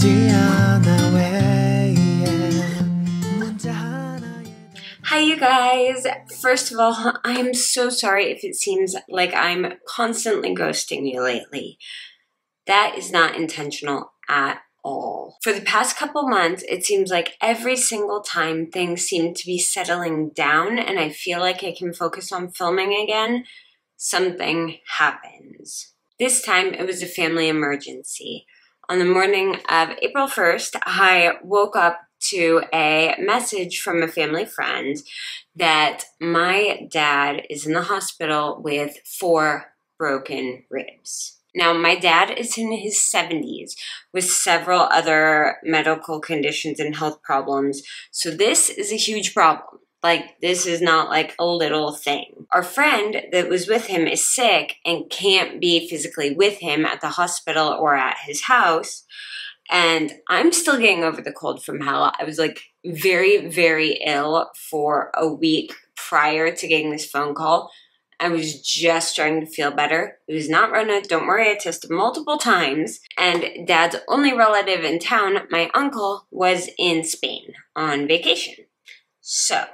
Hi you guys! First of all, I'm so sorry if it seems like I'm constantly ghosting you lately. That is not intentional at all. For the past couple months, it seems like every single time things seem to be settling down and I feel like I can focus on filming again, something happens. This time it was a family emergency. On the morning of April 1st, I woke up to a message from a family friend that my dad is in the hospital with 4 broken ribs. Now, my dad is in his 70s with several other medical conditions and health problems, so this is a huge problem. Like, this is not like a little thing. Our friend that was with him is sick and can't be physically with him at the hospital or at his house. And I'm still getting over the cold from hell. I was like very, very ill for a week prior to getting this phone call. I was just starting to feel better. It was not Rona, don't worry, I tested multiple times. And Dad's only relative in town, my uncle, was in Spain on vacation. So,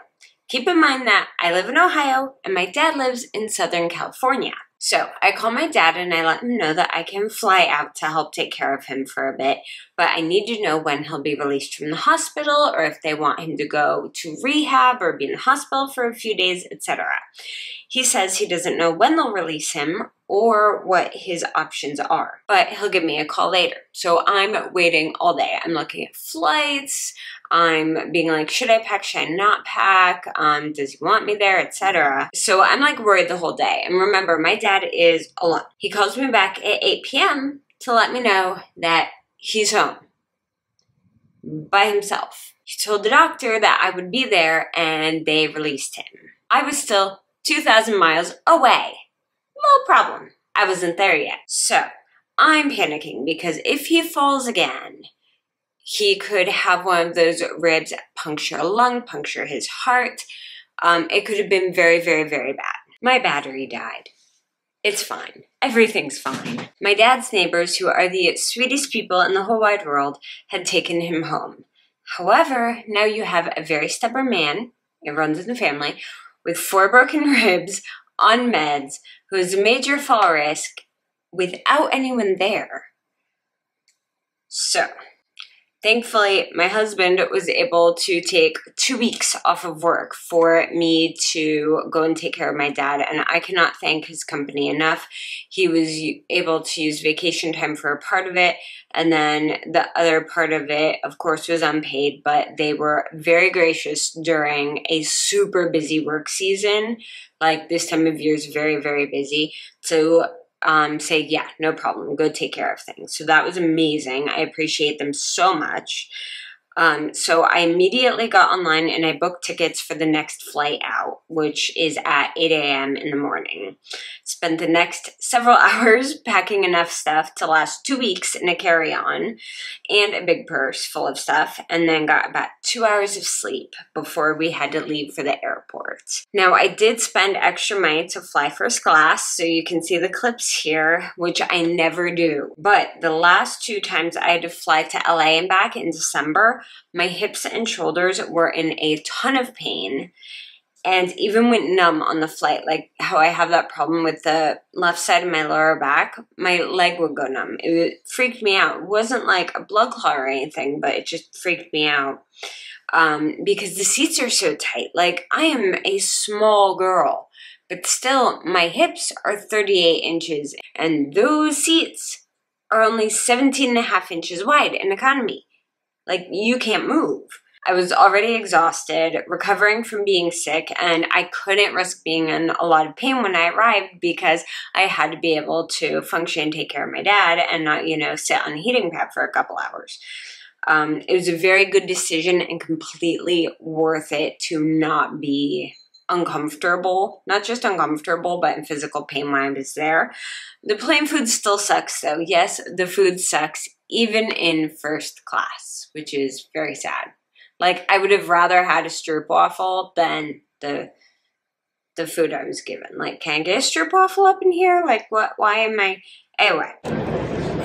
keep in mind that I live in Ohio and my dad lives in Southern California. So I call my dad and I let him know that I can fly out to help take care of him for a bit, but I need to know when he'll be released from the hospital or if they want him to go to rehab or be in the hospital for a few days, etc. He says he doesn't know when they'll release him or what his options are, but he'll give me a call later. So I'm waiting all day. I'm looking at flights. I'm being like, should I pack, should I not pack? Does he want me there, etc. So I'm like worried the whole day. And remember, my dad is alone. He calls me back at 8 p.m. to let me know that he's home by himself. He told the doctor that I would be there and they released him. I was still 2,000 miles away. No problem. I wasn't there yet. So I'm panicking because if he falls again, he could have one of those ribs puncture a lung, puncture his heart. It could have been very, very, very bad. My battery died. It's fine. Everything's fine. My dad's neighbors, who are the sweetest people in the whole wide world, had taken him home. However, now you have a very stubborn man, it runs in the family, with 4 broken ribs, on meds, who is a major fall risk without anyone there. So, thankfully, my husband was able to take 2 weeks off of work for me to go and take care of my dad, and I cannot thank his company enough. He was able to use vacation time for a part of it, and then the other part of it, of course, was unpaid, but they were very gracious during a super busy work season. Like, this time of year is very, very busy. So say, yeah, no problem, go take care of things. So that was amazing. I appreciate them so much. So I immediately got online and I booked tickets for the next flight out, which is at 8 a.m. in the morning. Spent the next several hours packing enough stuff to last 2 weeks in a carry-on and a big purse full of stuff, and then got about 2 hours of sleep before we had to leave for the airport. Now, I did spend extra money to fly first class, so you can see the clips here, which I never do. But the last 2 times I had to fly to LA and back in December, my hips and shoulders were in a ton of pain and even went numb on the flight. Like how I have that problem with the left side of my lower back, my leg would go numb. It freaked me out. It wasn't like a blood clot or anything, but it just freaked me out because the seats are so tight. Like, I am a small girl, but still my hips are 38 inches and those seats are only 17.5 inches wide in economy. Like, you can't move. I was already exhausted, recovering from being sick, and I couldn't risk being in a lot of pain when I arrived because I had to be able to function and take care of my dad and not, you know, sit on a heating pad for a couple hours. It was a very good decision and completely worth it to not be uncomfortable. Not just uncomfortable, but in physical pain when I was there. The plane food still sucks, though. Yes, the food sucks, even in first class, which is very sad. Like, I would have rather had a stroopwafel than the food I was given. Like, can I get a stroopwafel up in here? Like, what? Why am I? Anyway.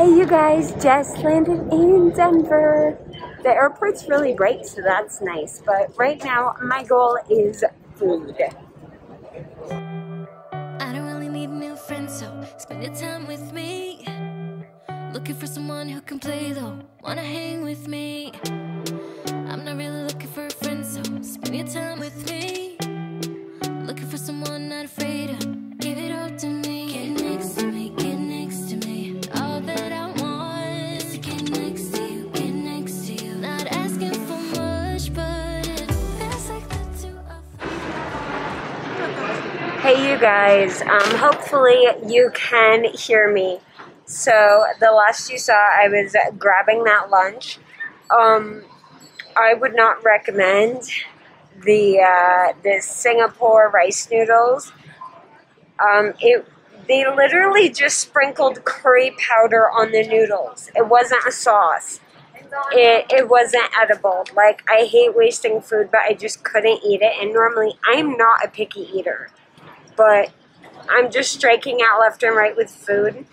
Hey you guys, just landed in Denver. The airport's really bright, so that's nice. But right now, my goal is food. I don't really need new friends, so spend your time with me. Looking for someone who can play though, wanna hang with me. I'm not really looking for a friend, so spend your time with me. Looking for someone not afraid to give it all to me. Get next to me, get next to me. All that I want is to get next to you, get next to you. Not asking for much, but it feels like the two of us. Hey you guys, hopefully you can hear me. So the last you saw, I was grabbing that lunch. I would not recommend the Singapore rice noodles. They literally just sprinkled curry powder on the noodles. It wasn't a sauce. It wasn't edible. Like, I hate wasting food, but I just couldn't eat it. And normally, I'm not a picky eater, but I'm just striking out left and right with food.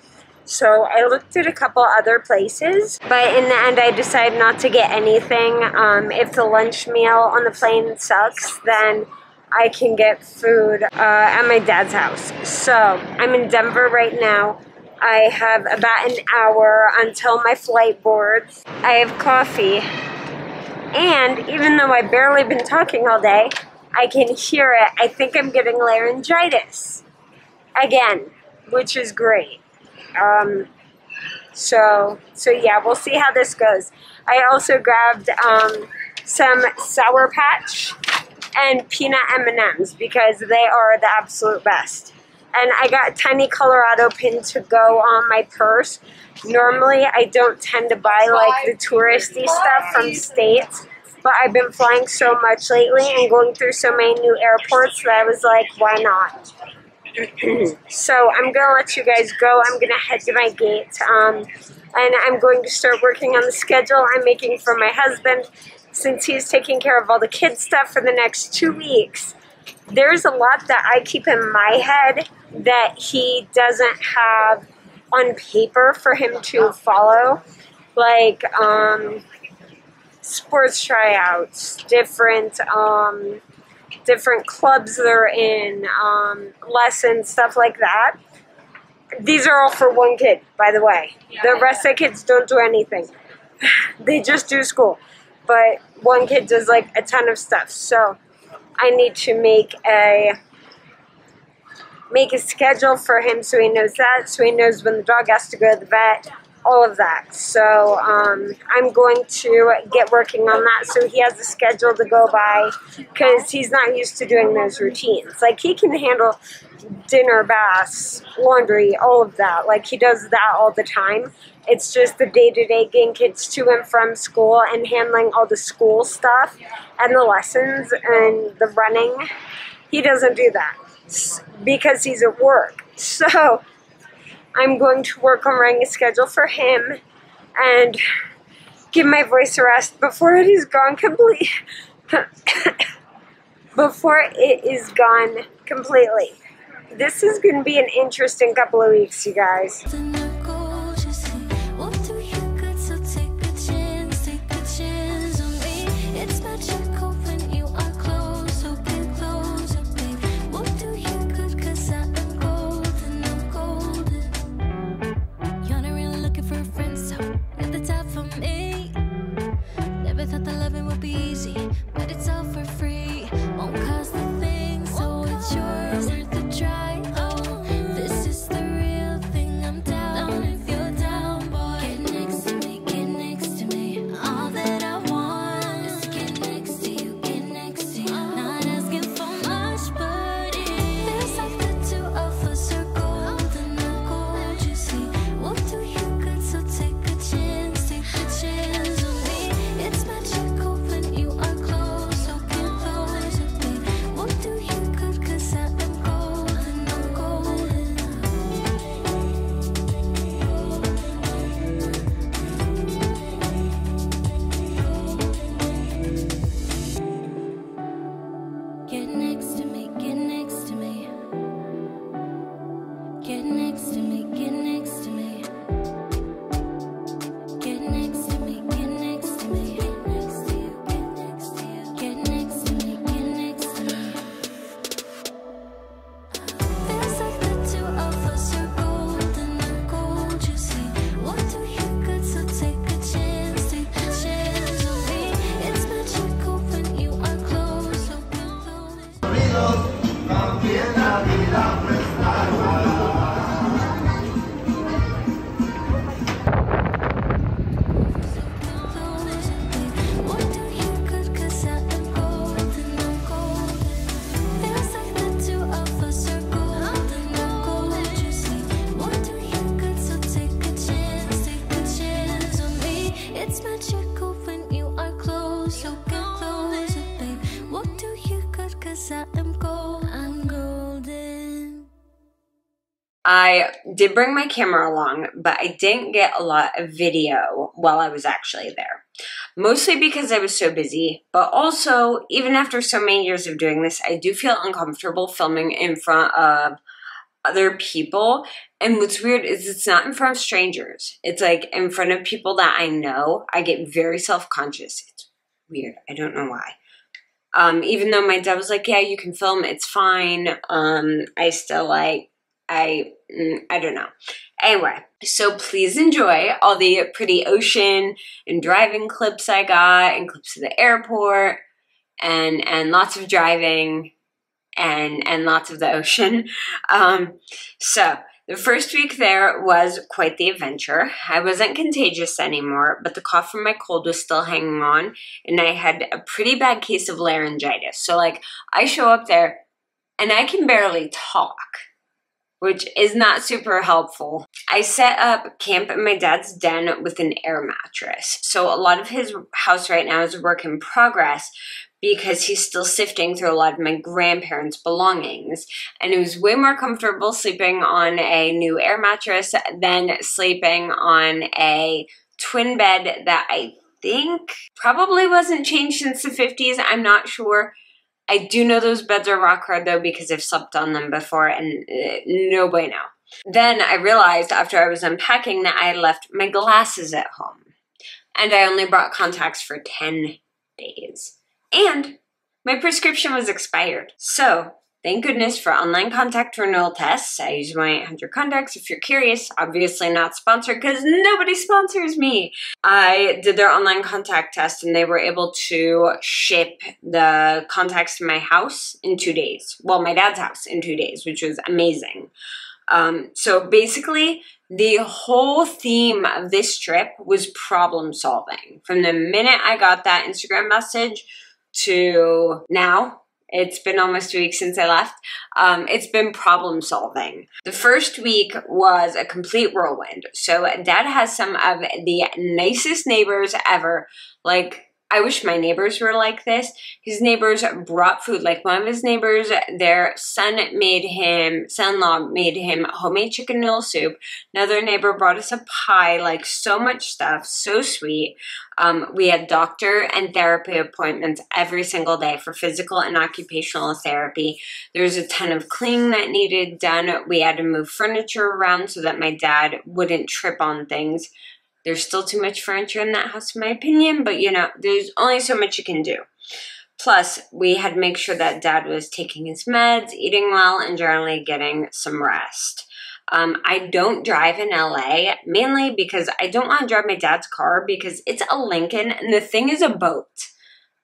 So I looked at a couple other places, but in the end I decided not to get anything. If the lunch meal on the plane sucks, then I can get food at my dad's house. So I'm in Denver right now. I have about an hour until my flight boards. I have coffee, and even though I've barely been talking all day, I can hear it. I think I'm getting laryngitis again, which is great. So yeah, we'll see how this goes. I also grabbed some Sour Patch and peanut M&Ms because they are the absolute best. And I got a tiny Colorado pin to go on my purse. Normally, I don't tend to buy like the touristy stuff from states, but I've been flying so much lately and going through so many new airports that I was like, why not? So I'm going to let you guys go. I'm going to head to my gate, and I'm going to start working on the schedule I'm making for my husband since he's taking care of all the kids stuff for the next 2 weeks. There's a lot that I keep in my head that he doesn't have on paper for him to follow, like sports tryouts, different clubs they're in, lessons, stuff like that. These are all for one kid, by the way. The rest of the kids don't do anything. They just do school. But one kid does like a ton of stuff. So I need to make a schedule for him so he knows that, so he knows when the dog has to go to the vet, all of that. So I'm going to get working on that so he has a schedule to go by, because he's not used to doing those routines. Like, he can handle dinner, baths, laundry, all of that. Like, he does that all the time. It's just the day-to-day getting kids to and from school and handling all the school stuff and the lessons and the running. He doesn't do that because he's at work. So I'm going to work on writing a schedule for him and give my voice a rest before it is gone completely. Before it is gone completely. This is going to be an interesting couple of weeks, you guys. Worth a try. Oh, this is the real thing. I'm down. I did bring my camera along, but I didn't get a lot of video while I was actually there. Mostly because I was so busy, but also, even after so many years of doing this, I do feel uncomfortable filming in front of other people. And what's weird is it's not in front of strangers. It's like in front of people that I know. I get very self-conscious. It's weird. I don't know why. Even though my dad was like, yeah, you can film, it's fine. I still like, I don't know. Anyway, so please enjoy all the pretty ocean and driving clips I got, and clips of the airport, and lots of driving, and lots of the ocean. So the first week there was quite the adventure. I wasn't contagious anymore, but the cough from my cold was still hanging on, and I had a pretty bad case of laryngitis. So like, I show up there and I can barely talk, which is not super helpful. I set up camp in my dad's den with an air mattress. So a lot of his house right now is a work in progress because he's still sifting through a lot of my grandparents' belongings. And it was way more comfortable sleeping on a new air mattress than sleeping on a twin bed that I think probably wasn't changed since the 50s. I'm not sure. I do know those beds are rock hard though because I've slept on them before, and no bueno. Then I realized after I was unpacking that I had left my glasses at home, and I only brought contacts for 10 days. And my prescription was expired. So thank goodness for online contact renewal tests. I use my 800 contacts. If you're curious, obviously not sponsored because nobody sponsors me. I did their online contact test and they were able to ship the contacts to my house in 2 days. Well, my dad's house in 2 days, which was amazing. So basically, the whole theme of this trip was problem solving. From the minute I got that Instagram message to now, it's been almost a week since I left. It's been problem solving. The first week was a complete whirlwind. So Dad has some of the nicest neighbors ever. Like, I wish my neighbors were like this. His neighbors brought food. Like, one of his neighbors, their son-in-law made him homemade chicken noodle soup. Another neighbor brought us a pie, like so much stuff, so sweet. We had doctor and therapy appointments every single day for physical and occupational therapy. There was a ton of cleaning that needed done. We had to move furniture around so that my dad wouldn't trip on things. There's still too much furniture in that house, in my opinion, but you know, there's only so much you can do. Plus, we had to make sure that Dad was taking his meds, eating well, and generally getting some rest. I don't drive in LA, mainly because I don't want to drive my dad's car because it's a Lincoln and the thing is a boat.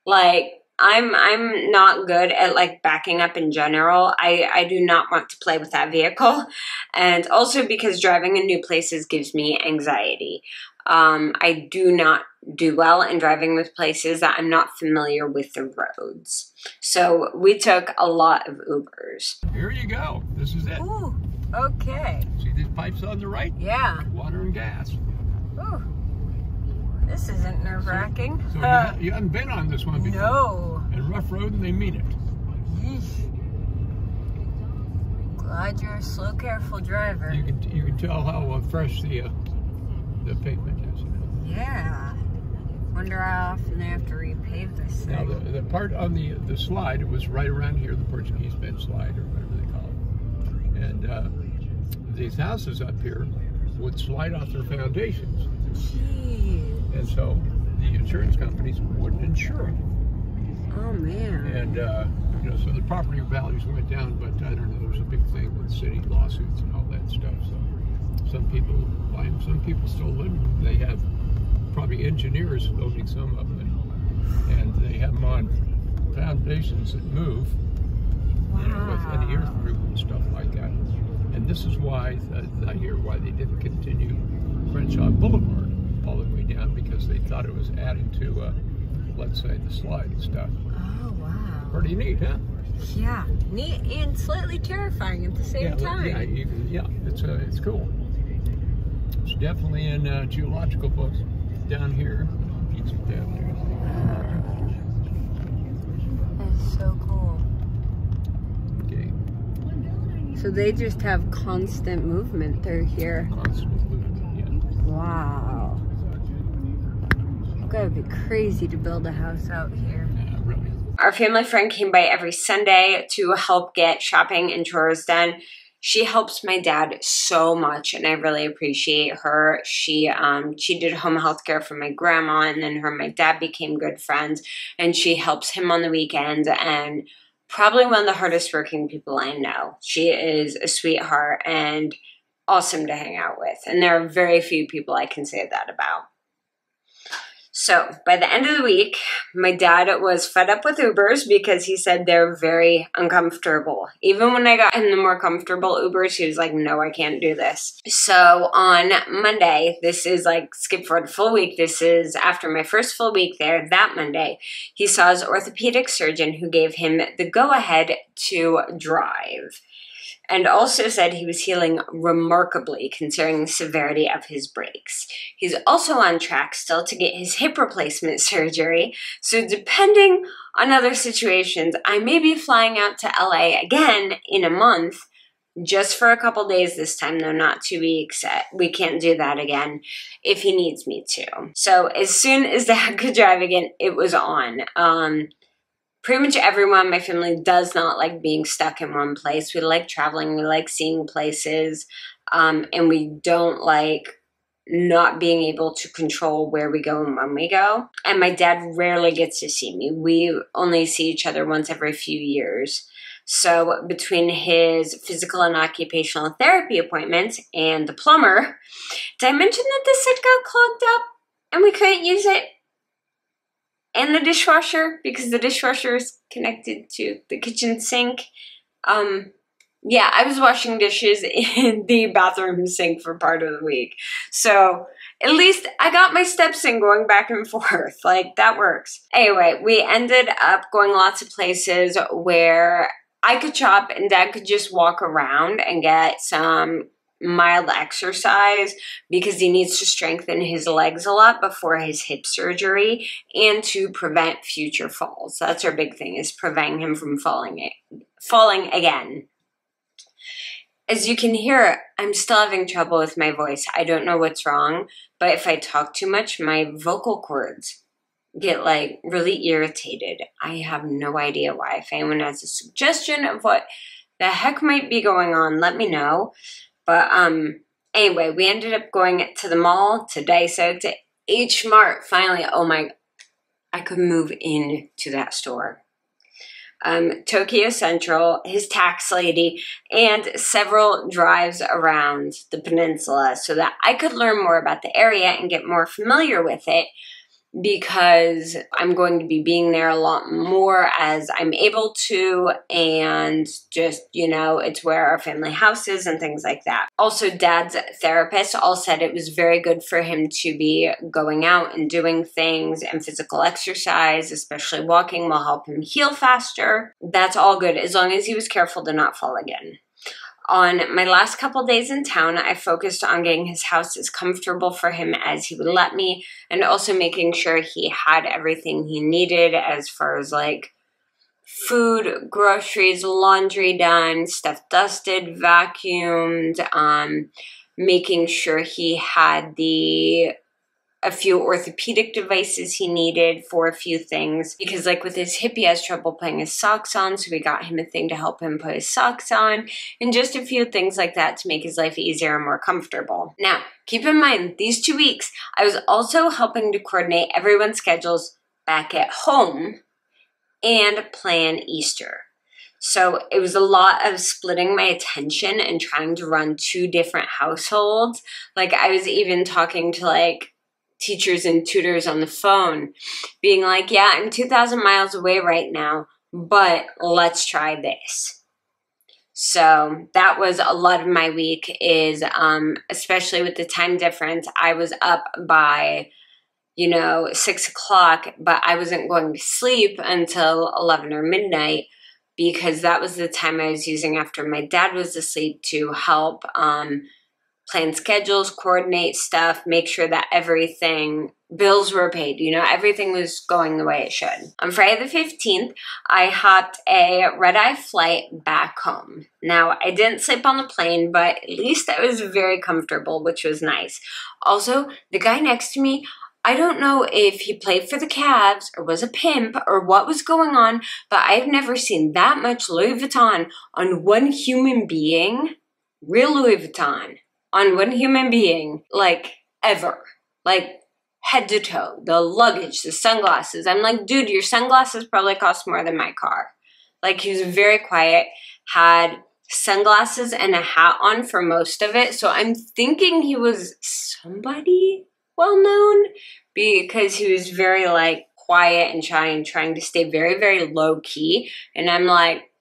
Like, I'm not good at like backing up in general. I do not want to play with that vehicle. And also because driving in new places gives me anxiety. I do not do well in driving with places that I'm not familiar with the roads. So we took a lot of Ubers. Here you go. This is it. Ooh, okay. See these pipes on the right? Yeah. Water and gas. Ooh. This isn't nerve-wracking. So you haven't been on this one before? No. And rough road and they mean it. Yeesh. Glad you're a slow, careful driver. You can tell how fresh the pavement is. Yeah. Wonder how often they have to repave this thing. Now the part on the slide, it was right around here, the Portuguese bend slide or whatever they call it. And these houses up here would slide off their foundations. Jeez. And so the insurance companies wouldn't insure them. Oh man. And you know, so the property values went down, but I don't know, there was a big thing with city lawsuits and all that stuff. So some people buy them, some people still live in them. They have probably engineers owning some of them, and they have them on foundations that move. with an ear group and stuff like that. And this is why, I hear why they didn't continue Crenshaw Boulevard all the way down, because they thought it was adding to, let's say, the slide and stuff. Oh, wow. Pretty neat, huh? Yeah, neat and slightly terrifying at the same time. Yeah, it's cool. It's definitely in geological books down here. That's so cool. Okay. So they just have constant movement through here. Constant movement, yeah. Wow. It's gotta be crazy to build a house out here. Yeah, really. Our family friend came by every Sunday to help get shopping and chores done. She helps my dad so much, and I really appreciate her. She did home health care for my grandma, and then her and my dad became good friends, and she helps him on the weekends, and probably one of the hardest working people I know. She is a sweetheart and awesome to hang out with, and there are very few people I can say that about. So by the end of the week, my dad was fed up with Ubers because he said they're very uncomfortable. Even when I got him the more comfortable Ubers, he was like, no, I can't do this. So on Monday, this is like skip forward a full week. This is after my first full week there. That Monday, he saw his orthopedic surgeon who gave him the go-ahead to drive, and also said he was healing remarkably considering the severity of his breaks. He's also on track still to get his hip replacement surgery, so depending on other situations, I may be flying out to LA again in a month, just for a couple days this time, though not 2 weeks. We can't do that again if he needs me to. So as soon as Dad could drive again, it was on. Pretty much everyone in my family does not like being stuck in one place. We like traveling, we like seeing places, and we don't like not being able to control where we go and when we go. And my dad rarely gets to see me. We only see each other once every few years. So between his physical and occupational therapy appointments and the plumber, did I mention that the sink got clogged up and we couldn't use it? And the dishwasher, because the dishwasher is connected to the kitchen sink. Yeah, I was washing dishes in the bathroom sink for part of the week. So at least I got my steps in going back and forth. Like, that works. Anyway, we ended up going lots of places where I could shop and Dad could just walk around and get some mild exercise because he needs to strengthen his legs a lot before his hip surgery and to prevent future falls. That's our big thing, is preventing him from falling again. As you can hear, I'm still having trouble with my voice. I don't know what's wrong, but if I talk too much, my vocal cords get like really irritated. I have no idea why. If anyone has a suggestion of what the heck might be going on, let me know. But anyway, we ended up going to the mall, to Daiso, to H Mart. Finally, oh my, I could move into that store. Tokyo Central, his tax lady, and several drives around the peninsula so that I could learn more about the area and get more familiar with it, because I'm going to be being there a lot more as I'm able to, and just, you know, it's where our family house is and things like that. Also, Dad's therapist all said it was very good for him to be going out and doing things, and physical exercise, especially walking, will help him heal faster. That's all good, as long as he was careful to not fall again. On my last couple days in town, I focused on getting his house as comfortable for him as he would let me, and also making sure he had everything he needed as far as like food, groceries, laundry done, stuff dusted, vacuumed, making sure he had a few orthopedic devices he needed for a few things, because like with his hip, he has trouble putting his socks on, so we got him a thing to help him put his socks on, and just a few things like that to make his life easier and more comfortable. Now, keep in mind, these 2 weeks, I was also helping to coordinate everyone's schedules back at home and plan Easter. So it was a lot of splitting my attention and trying to run 2 different households. Like, I was even talking to like teachers and tutors on the phone, being like, yeah, I'm 2,000 miles away right now, but let's try this. So that was a lot of my week is, especially with the time difference, I was up by, 6 o'clock, but I wasn't going to sleep until 11 or midnight because that was the time I was using after my dad was asleep to help plan schedules, coordinate stuff, make sure that bills were paid, everything was going the way it should. On Friday the 15th, I hopped a red-eye flight back home. Now, I didn't sleep on the plane, but at least I was very comfortable, which was nice. Also, the guy next to me, I don't know if he played for the Cavs or was a pimp or what was going on, but I've never seen that much Louis Vuitton on one human being, real Louis Vuitton, on one human being, like, ever. Like, head to toe. The luggage, the sunglasses. I'm like, dude, your sunglasses probably cost more than my car. Like, he was very quiet, had sunglasses and a hat on for most of it. So I'm thinking he was somebody well-known because he was very, like, quiet and shy and trying to stay very, very low-key. And I'm like,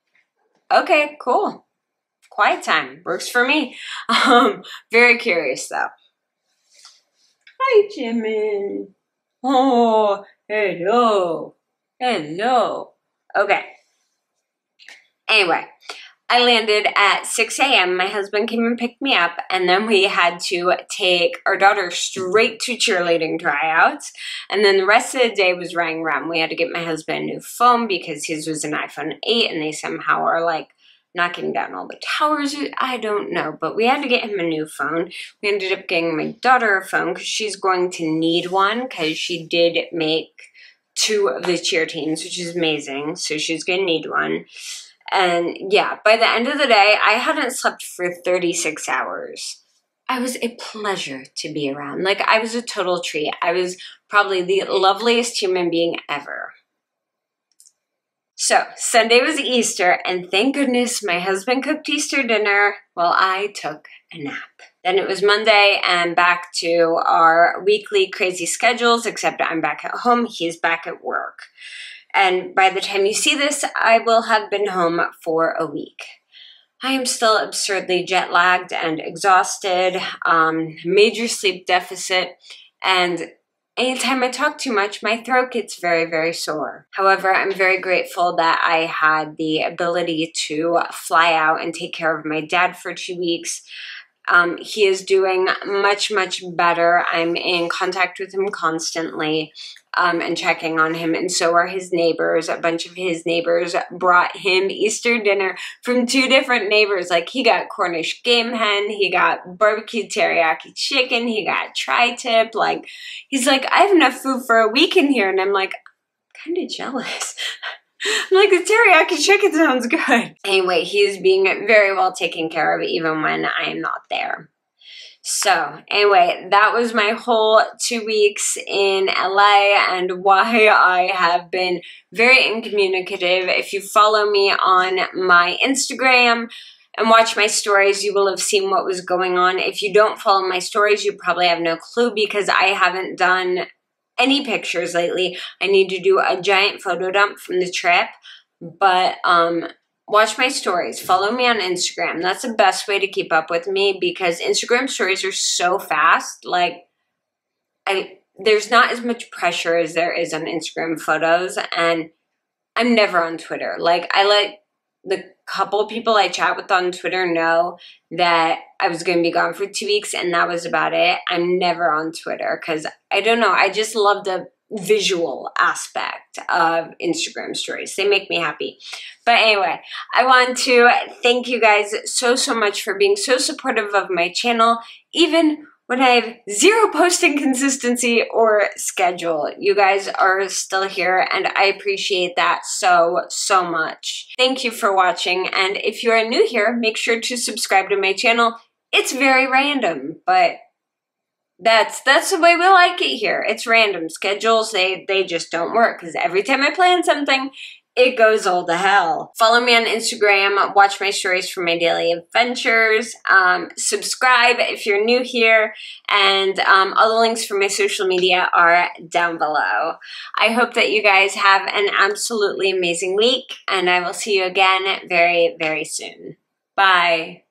okay, cool. Quiet time. Works for me. Very curious, though. Hi, Jimin. Oh, hello. Hello. Okay. Anyway, I landed at 6 a.m. My husband came and picked me up, and then we had to take our daughter straight to cheerleading tryouts. And then the rest of the day was running around. We had to get my husband a new phone because his was an iPhone 8, and they somehow are like knocking down all the towers. I don't know, but we had to get him a new phone. We ended up getting my daughter a phone because she's going to need one because she did make 2 of the cheer teams, which is amazing. So she's going to need one. And yeah, by the end of the day, I hadn't slept for 36 hours. I was a pleasure to be around. Like, I was a total treat. I was probably the loveliest human being ever. So, Sunday was Easter, and thank goodness my husband cooked Easter dinner while I took a nap. Then it was Monday, and back to our weekly crazy schedules, except I'm back at home, he's back at work. And by the time you see this, I will have been home for a week. I am still absurdly jet-lagged and exhausted, major sleep deficit, and anytime I talk too much, my throat gets very, very sore. However, I'm very grateful that I had the ability to fly out and take care of my dad for 2 weeks. He is doing much, much better. I'm in contact with him constantly and checking on him, and so are his neighbors. A bunch of his neighbors brought him Easter dinner from 2 different neighbors. Like, he got Cornish game hen, he got barbecue teriyaki chicken, he got tri-tip. Like, he's like, I have enough food for a week in here, and I'm like, kind of jealous. I'm like, the teriyaki chicken sounds good. Anyway, he's being very well taken care of even when I am not there. So anyway, that was my whole 2 weeks in LA and why I have been very incommunicative. If you follow me on my Instagram and watch my stories, you will have seen what was going on. If you don't follow my stories, you probably have no clue because I haven't done any pictures lately. I need to do a giant photo dump from the trip, but watch my stories. Follow me on Instagram. That's the best way to keep up with me because Instagram stories are so fast. Like, there's not as much pressure as there is on Instagram photos, and I'm never on Twitter. Like, I let the couple people I chat with on Twitter know that I was going to be gone for 2 weeks, and that was about it. I'm never on Twitter because, I don't know, I just love the visual aspect of Instagram stories. They make me happy. But anyway, I want to thank you guys so, so much for being so supportive of my channel, even when I have 0 posting consistency or schedule. You guys are still here, and I appreciate that so, so much. Thank you for watching, and if you are new here, make sure to subscribe to my channel. It's very random, but that's the way we like it here. It's random. Schedules, they just don't work, because every time I plan something, it goes all to hell. Follow me on Instagram. Watch my stories for my daily adventures. Subscribe if you're new here. And all the links for my social media are down below. I hope that you guys have an absolutely amazing week. And I will see you again very, very soon. Bye.